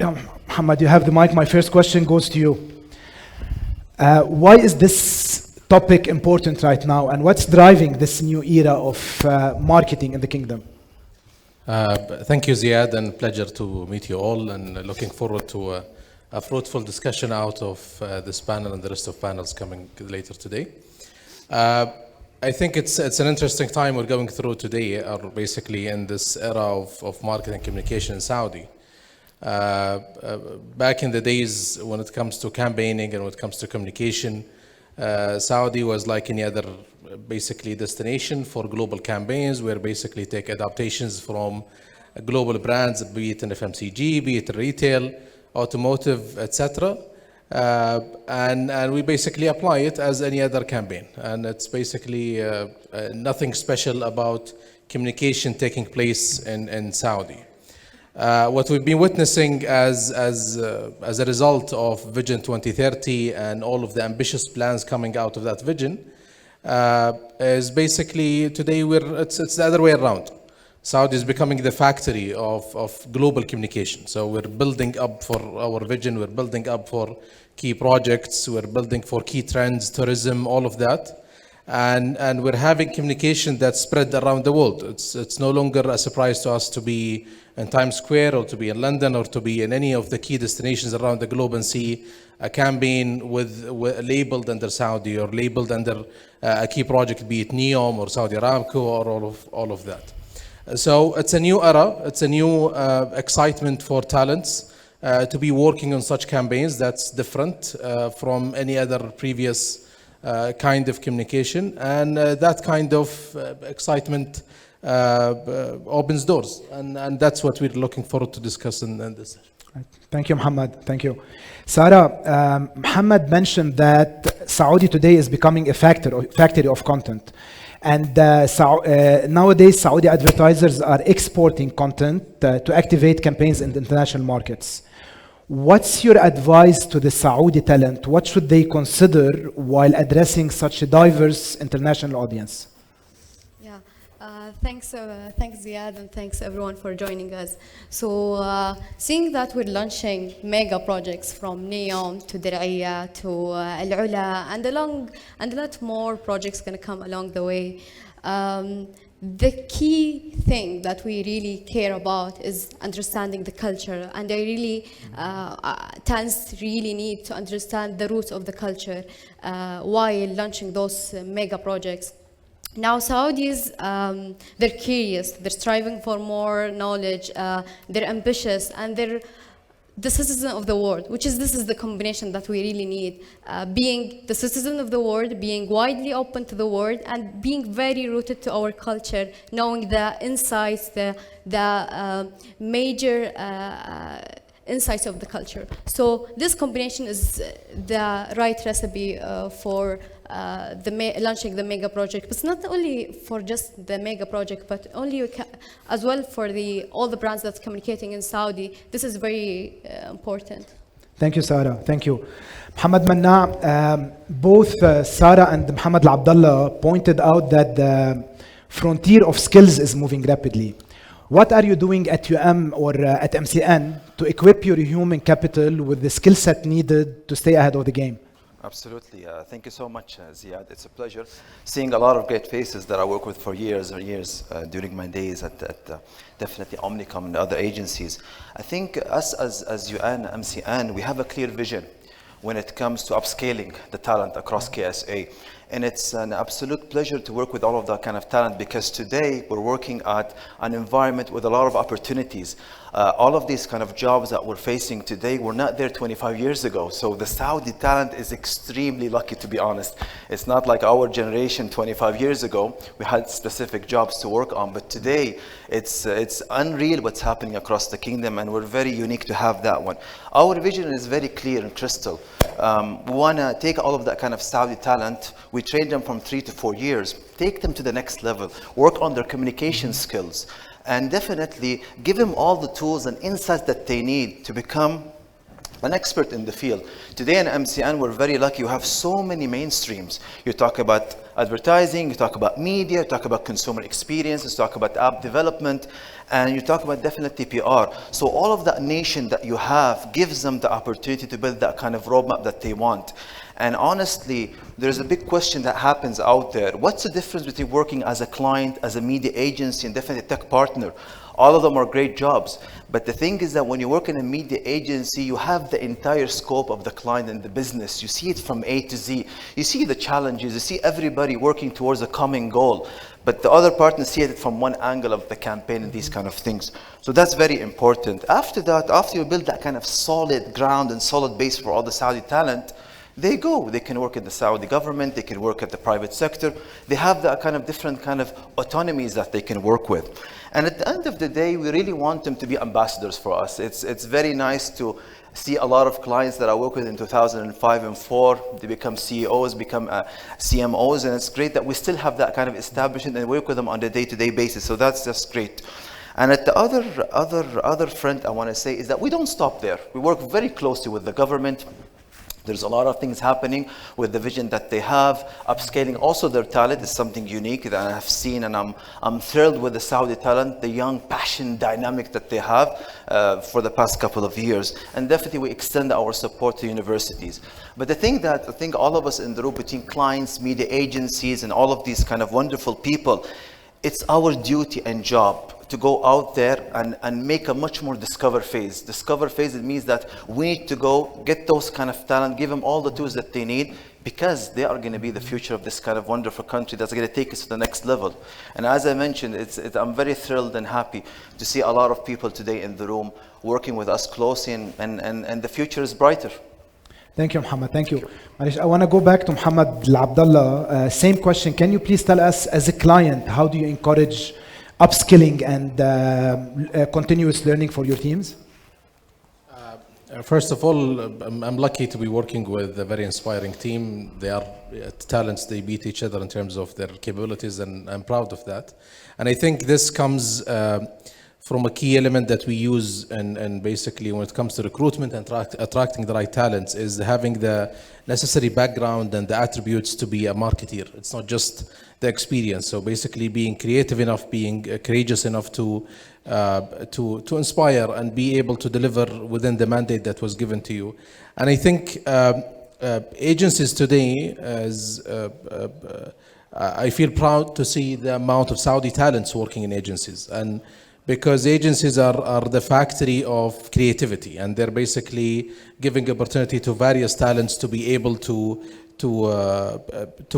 Muhammad, you have the mic. My first question goes to you. Why is this topic important right now, and what's driving this new era of marketing in the kingdom? Thank you, Ziad, and pleasure to meet you all, and looking forward to a fruitful discussion out of this panel and the rest of panels coming later today. I think it's an interesting time we're going through today, or basically in this era of marketing communication in Saudi. Back in the days when it comes to campaigning and when it comes to communication, Saudi was like any other basically destination for global campaigns, where basically take adaptations from global brands, be it in FMCG, be it in retail, automotive, etc. And we basically apply it as any other campaign. And it's basically nothing special about communication taking place in Saudi. What we've been witnessing as a result of Vision 2030 and all of the ambitious plans coming out of that vision is basically today it's the other way around. Saudi is becoming the factory of global communication. So we're building up for our vision, we're building up for key projects, we're building for key trends, tourism, all of that. And we're having communication that's spread around the world. It's no longer a surprise to us to be in Times Square or to be in London or to be in any of the key destinations around the globe and see a campaign with labeled under Saudi or labeled under a key project, be it NEOM or Saudi Aramco or all of that. So it's a new era, it's a new excitement for talents to be working on such campaigns that's different from any other previous kind of communication, and that kind of excitement opens doors, and that's what we're looking forward to discuss in this session. Right. Thank you, Muhammad. Thank you. Sarah, Muhammad mentioned that Saudi today is becoming a factory of content. And nowadays, Saudi advertisers are exporting content to activate campaigns in the international markets. What's your advice to the Saudi talent? What should they consider while addressing such a diverse international audience? Yeah, thanks Ziad, and thanks everyone for joining us. So seeing that we're launching mega projects from NEOM to Dir'iyah to Al-Ula and a lot more projects going to come along the way. The key thing that we really care about is understanding the culture, and they really, talents really need to understand the roots of the culture while launching those mega projects. Now Saudis, they're curious, they're striving for more knowledge, they're ambitious, and they're the citizen of the world, this is the combination that we really need. Being the citizen of the world, being widely open to the world, and being very rooted to our culture, knowing the insights, the major insights of the culture. So this combination is the right recipe for launching the mega project. But it's not only for just the mega project, but as well for all the brands that's communicating in Saudi. This is very important. Thank you, Sarah. Thank you. Muhammad Manna, both Sarah and Muhammad Abdullah pointed out that the frontier of skills is moving rapidly. What are you doing at or at MCN to equip your human capital with the skill set needed to stay ahead of the game? Absolutely. Thank you so much, Ziad. It's a pleasure seeing a lot of great faces that I work with for years during my days at definitely Omnicom and other agencies. I think us as UN, MCN, we have a clear vision when it comes to upscaling the talent across KSA. And it's an absolute pleasure to work with all of that kind of talent, because today we're working at an environment with a lot of opportunities. All of these kind of jobs that we're facing today were not there 25 years ago. So the Saudi talent is extremely lucky, to be honest. It's not like our generation 25 years ago, we had specific jobs to work on, but today it's unreal what's happening across the kingdom, and we're very unique to have that one. Our vision is very clear and crystal. We want to take all of that kind of Saudi talent. We train them from 3 to 4 years, take them to the next level, work on their communication skills, and definitely give them all the tools and insights that they need to become an expert in the field. Today in MCN, we're very lucky. We have so many mainstreams. You talk about advertising, you talk about media, you talk about consumer experience, you talk about app development, and you talk about definitely PR. So all of that nation that you have gives them the opportunity to build that kind of roadmap that they want. And honestly, there's a big question that happens out there. What's the difference between working as a client, as a media agency, and definitely a tech partner? All of them are great jobs. But the thing is that when you work in a media agency, you have the entire scope of the client and the business. You see it from A to Z. You see the challenges. You see everybody working towards a common goal. But the other partners see it from one angle of the campaign and these kind of things. So that's very important. After that, after you build that kind of solid ground and solid base for all the Saudi talent, they go. They can work in the Saudi government. They can work at the private sector. They have that kind of different kind of autonomies that they can work with. And at the end of the day, we really want them to be ambassadors for us. It's very nice to see a lot of clients that I work with in 2005 and 4. They become CEOs, become CMOs, and it's great that we still have that kind of establishment and work with them on a day-to-day basis. So that's just great. And at the other front, I want to say is that we don't stop there. We work very closely with the government. There's a lot of things happening with the vision that they have. Upscaling also their talent is something unique that I have seen, and I'm thrilled with the Saudi talent, the young passion dynamic that they have for the past couple of years. And definitely we extend our support to universities. But the thing that I think all of us in the room, between clients, media agencies, and all of these kind of wonderful people, it's our duty and job to go out there and make a much more discover phase. Discover phase, it means that we need to go get those kind of talent, give them all the tools that they need, because they are going to be the future of this kind of wonderful country that's going to take us to the next level. And as I mentioned, I'm very thrilled and happy to see a lot of people today in the room working with us closely, and the future is brighter. Thank you, Muhammad. Thank you. Manish, I want to go back to Muhammad Abdullah. Same question. Can you please tell us, as a client, how do you encourage upskilling and continuous learning for your teams? First of all, I'm lucky to be working with a very inspiring team. They are talents, they beat each other in terms of their capabilities, and I'm proud of that. And I think this comes from a key element that we use, and basically when it comes to recruitment and attracting the right talents, is having the necessary background and the attributes to be a marketeer. It's not just the experience. So basically being creative enough, being courageous enough to inspire and be able to deliver within the mandate that was given to you. And I think agencies today, I feel proud to see the amount of Saudi talents working in agencies, and because agencies are the factory of creativity, and they're basically giving opportunity to various talents to be able to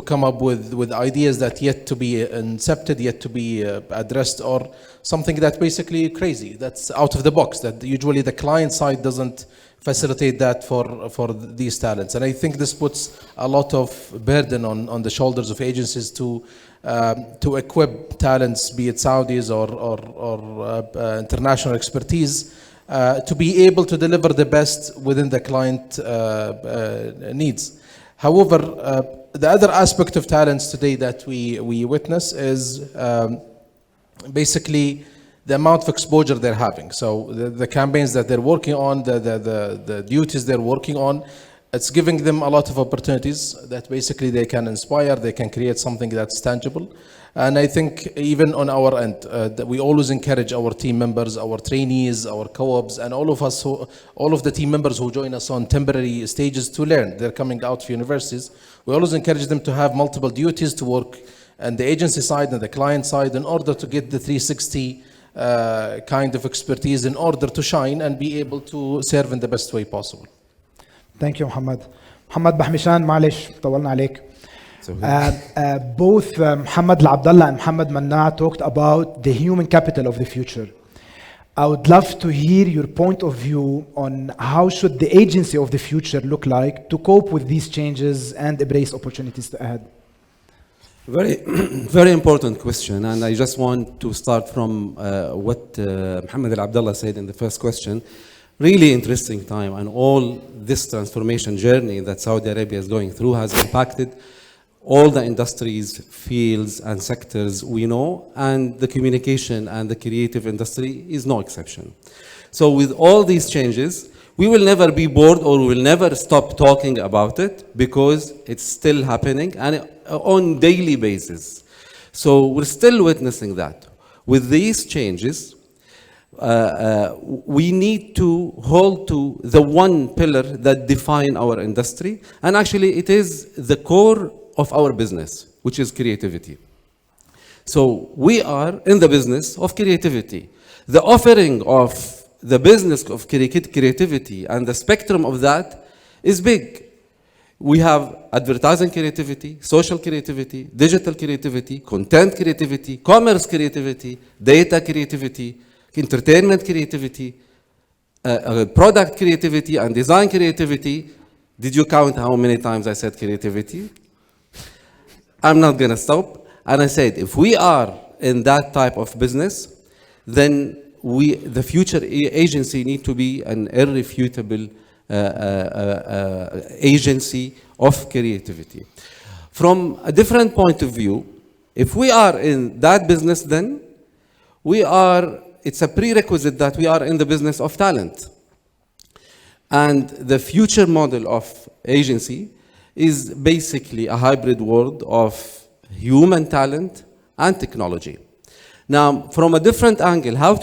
come up with ideas that yet to be incepted, yet to be addressed, or something that basically crazy, that's out of the box, that usually the client side doesn't facilitate that for these talents. And I think this puts a lot of burden on the shoulders of agencies to equip talents, be it Saudis or international expertise, to be able to deliver the best within the client needs. However, the other aspect of talents today that we witness is basically the amount of exposure they're having. So the campaigns that they're working on, the duties they're working on, it's giving them a lot of opportunities that basically they can inspire, they can create something that's tangible. And I think even on our end, that we always encourage our team members, our trainees, our co-ops, and all of the team members who join us on temporary stages to learn. They're coming out of universities. We always encourage them to have multiple duties to work on the agency side and the client side in order to get the 360 kind of expertise in order to shine and be able to serve in the best way possible. Thank you, Muhammad. Muhammad Bahmishan, معلش طولنا عليك. Both Muhammad Abdullah and Muhammad Manna talked about the human capital of the future. I would love to hear your point of view on how should the agency of the future look like to cope with these changes and embrace opportunities ahead. Very, very important question, and I just want to start from what Muhammad Abdullah said in the first question. Really interesting time, and all this transformation journey that Saudi Arabia is going through has impacted all the industries, fields, and sectors we know, and the communication and the creative industry is no exception. So with all these changes, we will never be bored, or we will never stop talking about it, because it's still happening, and on daily basis. So we're still witnessing that. With these changes, we need to hold to the one pillar that define our industry, and actually it is the core of our business, which is creativity. So we are in the business of creativity. The offering of the business of creativity and the spectrum of that is big. We have advertising creativity, social creativity, digital creativity, content creativity, commerce creativity, data creativity, entertainment creativity, product creativity, and design creativity. Did you count how many times I said creativity? I'm not going to stop. And I said, if we are in that type of business, then the future agency need to be an irrefutable agency of creativity. From a different point of view, if we are in that business, then it's a prerequisite that we are in the business of talent. And the future model of agency is basically a hybrid world of human talent and technology. Now, from a different angle, how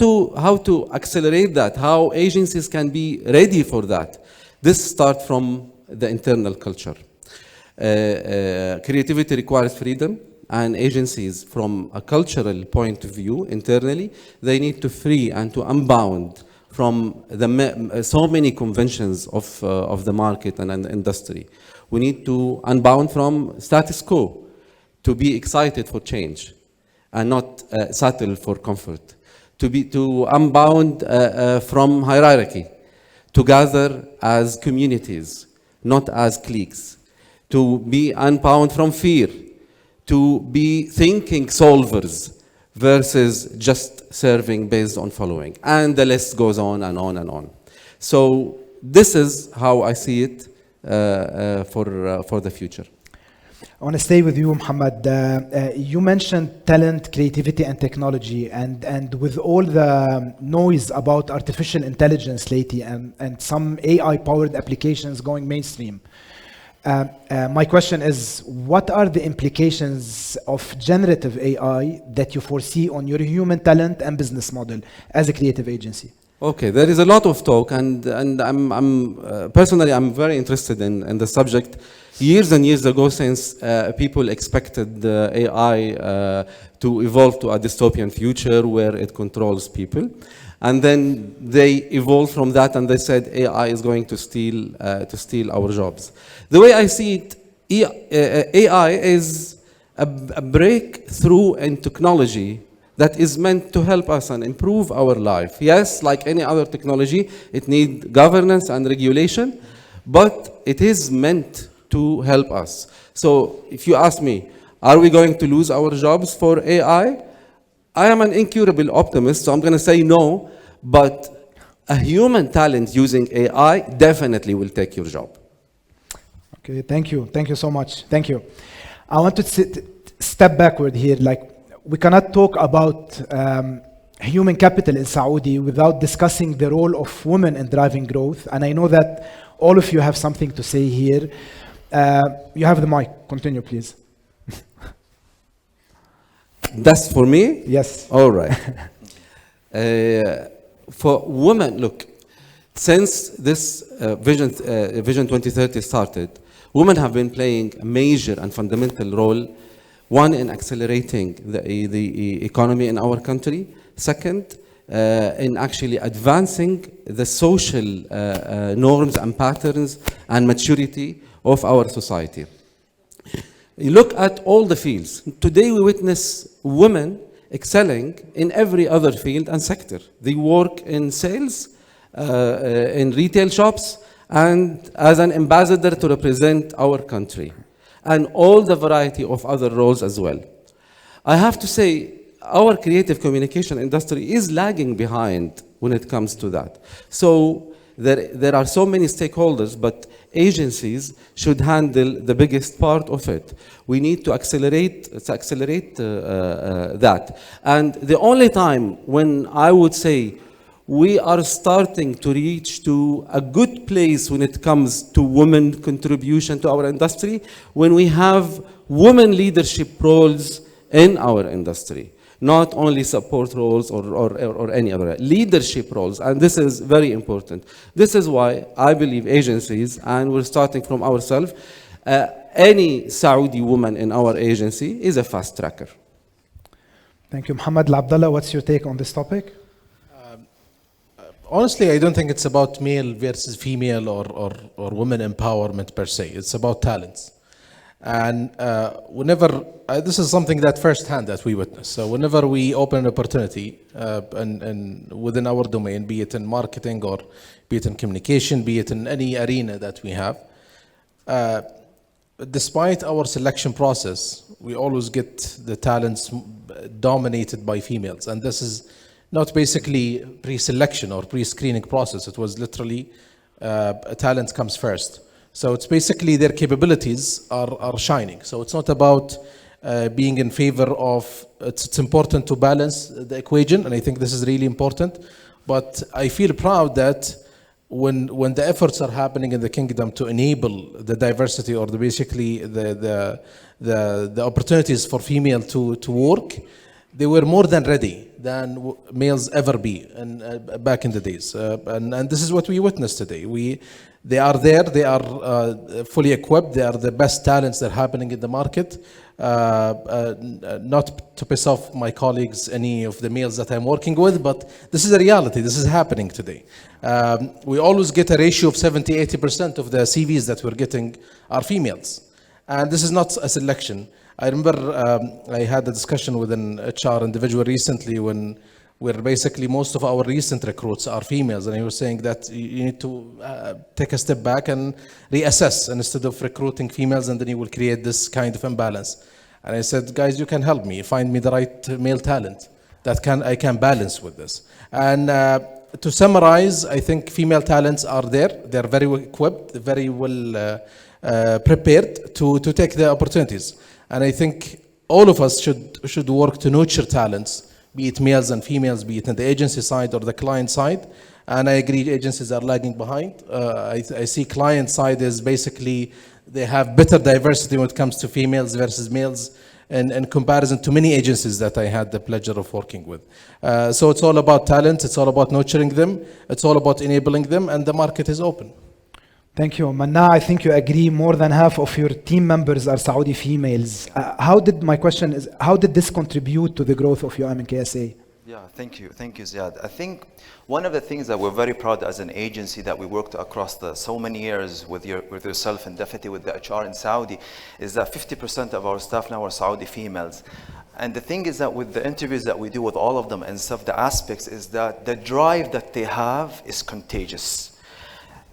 to accelerate that, how agencies can be ready for that. This starts from the internal culture. Creativity requires freedom, and agencies, from a cultural point of view, internally, they need to free and to unbound from so many conventions of the market and the industry. We need to unbound from status quo, to be excited for change, and not settle for comfort. To unbound from hierarchy, to gather as communities, not as cliques. To be unbound from fear, to be thinking solvers versus just serving based on following. And the list goes on and on and on. So this is how I see it for the future. I want to stay with you, Muhammad. You mentioned talent, creativity, and technology, and with all the noise about artificial intelligence lately and some AI-powered applications going mainstream, my question is, what are the implications of generative AI that you foresee on your human talent and business model as a creative agency? Okay, there is a lot of talk, and I'm personally I'm very interested in the subject. Years and years ago, since people expected AI to evolve to a dystopian future where it controls people, and then they evolved from that, and they said AI is going to steal our jobs. The way I see it, AI is a breakthrough in technology that is meant to help us and improve our life. Yes, like any other technology, it needs governance and regulation, but it is meant to help us. So if you ask me, are we going to lose our jobs for AI? I am an incurable optimist, so I'm going to say no, but a human talent using AI definitely will take your job. Okay, thank you. Thank you so much. Thank you. I want to step backward here. Like, we cannot talk about human capital in Saudi without discussing the role of women in driving growth. And I know that all of you have something to say here. You have the mic. Continue, please. That's for me? Yes. All right. For women, look, since this Vision 2030 started, women have been playing a major and fundamental role. One, in accelerating the economy in our country. Second, in actually advancing the social norms and patterns and maturity of our society. You look at all the fields. Today we witness women excelling in every other field and sector. They work in sales, in retail shops, and as an ambassador to represent our country, and all the variety of other roles as well. I have to say, our creative communication industry is lagging behind when it comes to that. So there are so many stakeholders, but agencies should handle the biggest part of it. We need to accelerate that. And the only time when I would say we are starting to reach to a good place when it comes to women contribution to our industry, when we have women leadership roles in our industry, not only support roles or any other leadership roles, and this is very important. This is why I believe agencies, and we're starting from ourselves, any Saudi woman in our agency is a fast tracker. Thank you. Mohammed Abdullah, what's your take on this topic? Honestly, I don't think it's about male versus female or women empowerment per se. It's about talents. And whenever, this is something that firsthand that we witness. So whenever we open an opportunity and within our domain, be it in marketing or be it in communication, be it in any arena that we have, despite our selection process, we always get the talents dominated by females. And this is not basically pre-selection or pre-screening process. It was literally talent comes first. So it's basically their capabilities are shining. So it's not about being in favor of, it's important to balance the equation, and I think this is really important. But I feel proud that when the efforts are happening in the kingdom to enable the diversity or the opportunities for female to work, they were more than ready than males ever be back in the days. And this is what we witness today. They are there, they are fully equipped, they are the best talents that are happening in the market. Not to piss off my colleagues, any of the males that I'm working with, but this is a reality, this is happening today. We always get a ratio of 70-80% of the CVs that we're getting are females. And this is not a selection. I remember I had a discussion with an HR individual recently where basically most of our recent recruits are females, and he was saying that you need to take a step back and reassess, and instead of recruiting females and then you will create this kind of imbalance. And I said, guys, you can help me, find me the right male talent that I can balance with this. And to summarize, I think female talents are there, they're very well equipped, very well prepared to take the opportunities. And I think all of us should work to nurture talents, be it males and females, be it in the agency side or the client side. And I agree agencies are lagging behind. I see client side is basically, they have better diversity when it comes to females versus males in comparison to many agencies that I had the pleasure of working with. So it's all about talent, it's all about nurturing them, it's all about enabling them, and the market is open. Thank you. Manna, I think you agree more than half of your team members are Saudi females. How did this contribute to the growth of UM and KSA? Yeah, thank you, Ziad. I think one of the things that we're very proud as an agency that we worked across so many years with yourself and definitely with the HR in Saudi is that 50% of our staff now are Saudi females. And the thing is that with the interviews that we do with all of them and stuff, the aspects is that the drive that they have is contagious.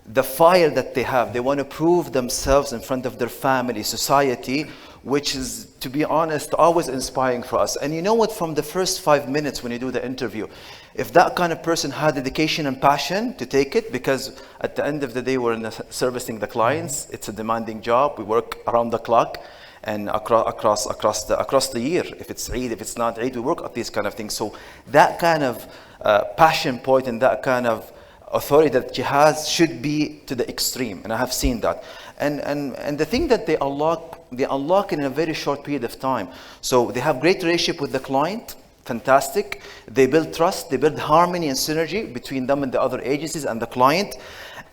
The fire that they have, they want to prove themselves in front of their family, society, which is, to be honest, always inspiring for us. And you know what, from the first 5 minutes when you do the interview, if that kind of person had dedication and passion to take it, because at the end of the day, we're servicing the clients, it's a demanding job, we work around the clock, and across the year, if it's Eid, if it's not Eid, we work at these kind of things. So that kind of passion point and that kind of authority that she has should be to the extreme, and I have seen that. And the thing that they unlock in a very short period of time. So they have great relationship with the client, fantastic. They build trust, they build harmony and synergy between them and the other agencies and the client.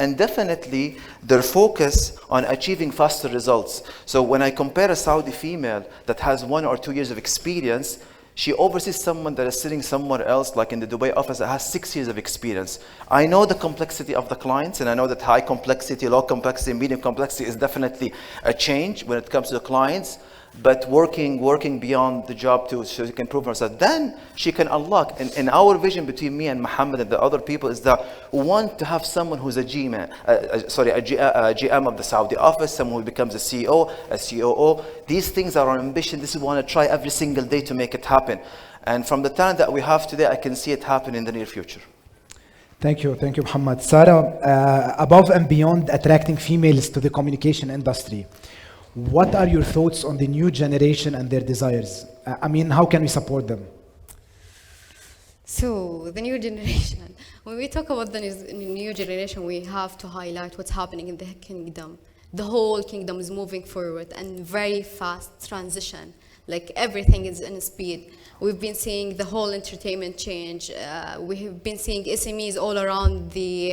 And definitely their focus on achieving faster results. So when I compare a Saudi female that has 1 or 2 years of experience, she oversees someone that is sitting somewhere else, like in the Dubai office, that has 6 years of experience. I know the complexity of the clients, and I know that high complexity, low complexity, medium complexity is definitely a change when it comes to the clients. But working beyond the job so she can prove herself, then she can unlock. And our vision between me and Mohammed and the other people is that we want to have someone who's a GM of the Saudi office, someone who becomes a CEO, a COO. These things are our ambition. This is what we want to try every single day to make it happen. And from the talent that we have today, I can see it happen in the near future. Thank you, Muhammad. Sarah, above and beyond attracting females to the communication industry, what are your thoughts on the new generation and their desires? I mean, how can we support them? So, the new generation. When we talk about the new generation, we have to highlight what's happening in the kingdom the whole kingdom is moving forward and very fast transition. Like everything is in speed. We've been seeing the whole entertainment change. We have been seeing SMEs all around the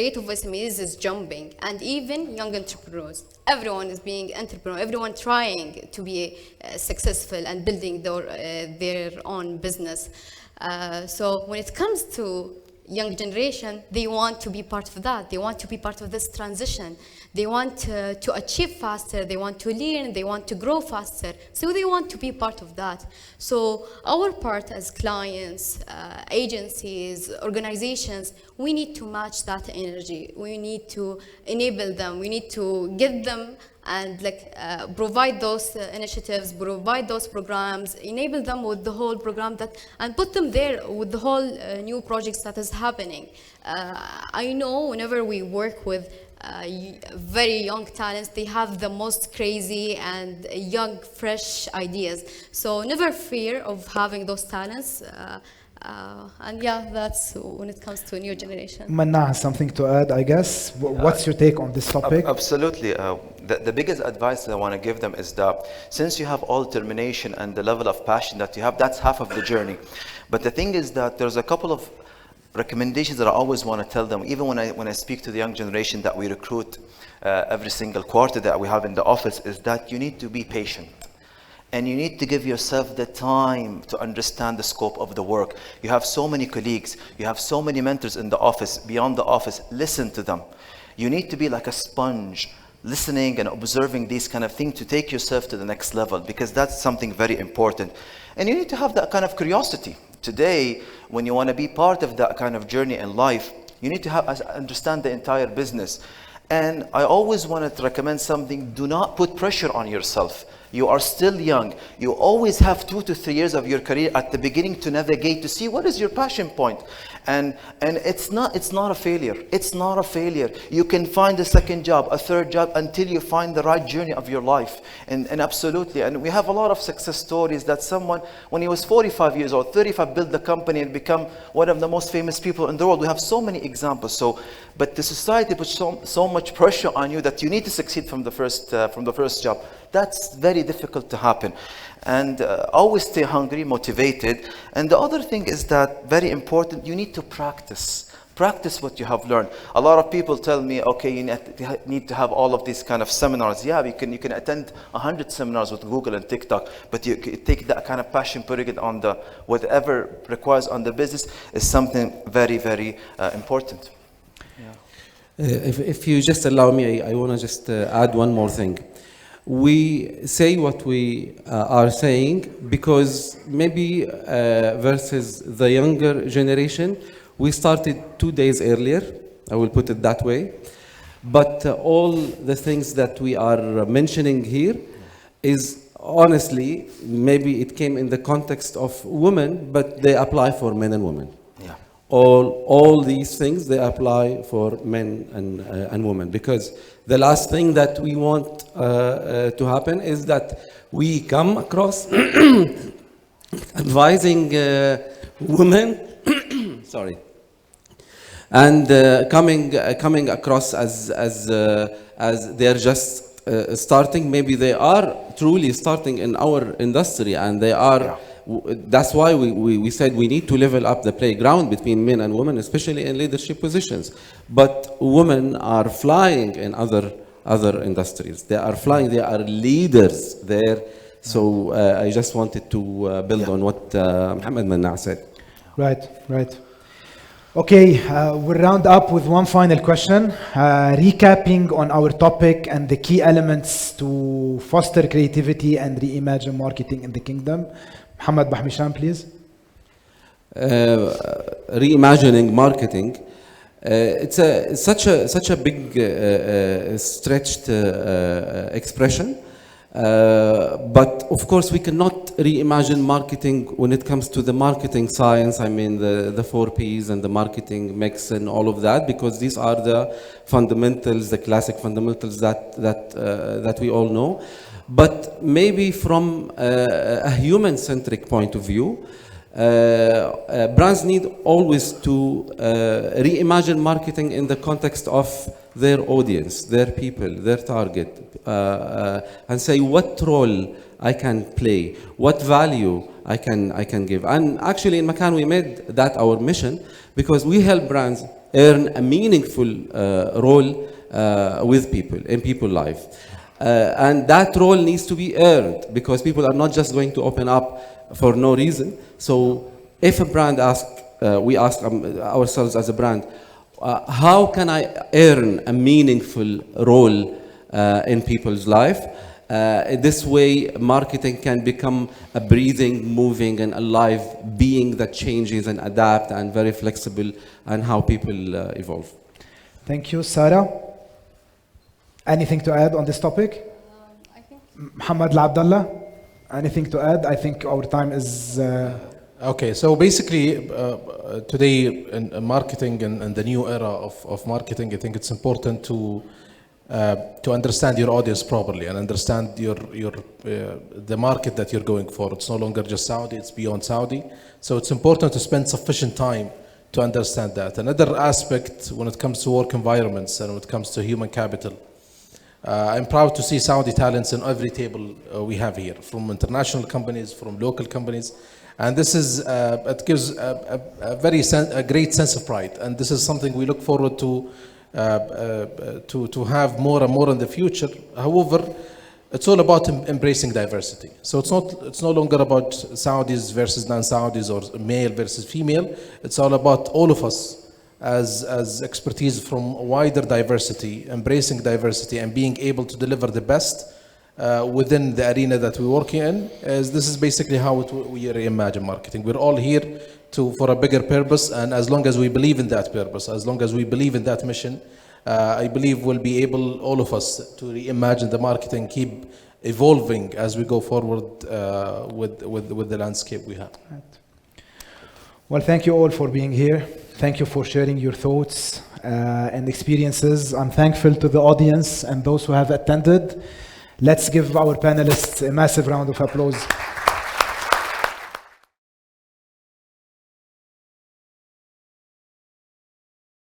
rate of SMEs is jumping, and even young entrepreneurs. Everyone is being entrepreneur. Everyone trying to be successful and building their own business. So when it comes to young generation, they want to be part of that. They want to be part of this transition. They want to achieve faster. They want to learn. They want to grow faster. So they want to be part of that. So our part as clients, agencies, organizations, we need to match that energy. We need to enable them. We need to give them and provide those initiatives, provide those programs, enable them with the whole program and put them there with the whole new projects that is happening. I know whenever we work with very young talents, they have the most crazy and young, fresh ideas. So never fear of having those talents. And yeah, that's when it comes to a new generation. Manna has something to add, I guess. What's your take on this topic? Absolutely. The biggest advice that I want to give them is that since you have all determination and the level of passion that you have, that's half of the journey. But the thing is that there's a couple of recommendations that I always want to tell them, even when I speak to the young generation that we recruit every single quarter that we have in the office, is that you need to be patient. And you need to give yourself the time to understand the scope of the work. You have so many colleagues, you have so many mentors in the office, beyond the office. Listen to them. You need to be like a sponge, listening and observing these kind of things to take yourself to the next level, because that's something very important. And you need to have that kind of curiosity. Today, when you want to be part of that kind of journey in life, you need to understand the entire business. And I always wanted to recommend something: do not put pressure on yourself. You are still young. You always have 2 to 3 years of your career at the beginning to navigate, to see what is your passion point. And it's not a failure. It's not a failure. You can find a second job, a third job, until you find the right journey of your life. And absolutely. And we have a lot of success stories that someone, when he was 45 years old, 35, built the company and become one of the most famous people in the world. We have so many examples. But the society puts so much pressure on you that you need to succeed from the first job. That's very difficult to happen. And always stay hungry, motivated. And the other thing is that, very important, you need to practice. Practice what you have learned. A lot of people tell me, okay, you need to have all of these kind of seminars. Yeah, you can attend 100 seminars with Google and TikTok, but you take that kind of passion, putting it on the whatever requires on the business is something very, very important. If you just allow me, I want to just add one more thing. We say what we are saying because maybe versus the younger generation, we started 2 days earlier, I will put it that way. But all the things that we are mentioning here is honestly, maybe it came in the context of women, but they apply for men and women. All these things, they apply for men and women, because the last thing that we want to happen is that we come across advising women sorry, and coming across as they're just starting. Maybe they are truly starting in our industry, and they are. That's why we said we need to level up the playground between men and women, especially in leadership positions. But women are flying in other industries. They are flying. They are leaders there. So I just wanted to build on what Mohammed Manna said. Right. Okay, we'll round up with one final question. Recapping on our topic and the key elements to foster creativity and reimagine marketing in the kingdom. Mohammed Bahmishan, please. Reimagining marketing. It's such a big stretched expression. But of course, we cannot reimagine marketing when it comes to the marketing science. I mean, the 4 Ps and the marketing mix and all of that, because these are the fundamentals, the classic fundamentals that we all know. But maybe from a human-centric point of view, Brands need always to reimagine marketing in the context of their audience, their people, their target, and say what role I can play, what value I can give. And actually in Makan we made that our mission because we help brands earn a meaningful role with people, in people's life. And that role needs to be earned because people are not just going to open up for no reason. So if a brand asks, we ask ourselves as a brand, how can I earn a meaningful role in people's life? This way, marketing can become a breathing, moving, and alive being that changes and adapt and very flexible and how people evolve. Thank you, Sarah. Anything to add on this topic? I think Muhammad Abdullah, anything to add? I think our time is... Okay, so basically today in marketing and the new era of marketing, I think it's important to understand your audience properly and understand the market that you're going for. It's no longer just Saudi, it's beyond Saudi. So it's important to spend sufficient time to understand that. Another aspect when it comes to work environments and when it comes to human capital, I'm proud to see Saudi talents in every table we have here, from international companies, from local companies. And this is, it gives a great sense of pride. And this is something we look forward to have more and more in the future. However, it's all about embracing diversity. So it's no longer about Saudis versus non-Saudis or male versus female. It's all about all of us as expertise from wider diversity, embracing diversity and being able to deliver the best within the arena that we're working in. As this is basically how we reimagine marketing. We're all here for a bigger purpose, and as long as we believe in that purpose, as long as we believe in that mission, I believe we'll be able, all of us, to reimagine the marketing, keep evolving as we go forward with the landscape we have. Right. Well, thank you all for being here. Thank you for sharing your thoughts and experiences. I'm thankful to the audience and those who have attended. Let's give our panelists a massive round of applause.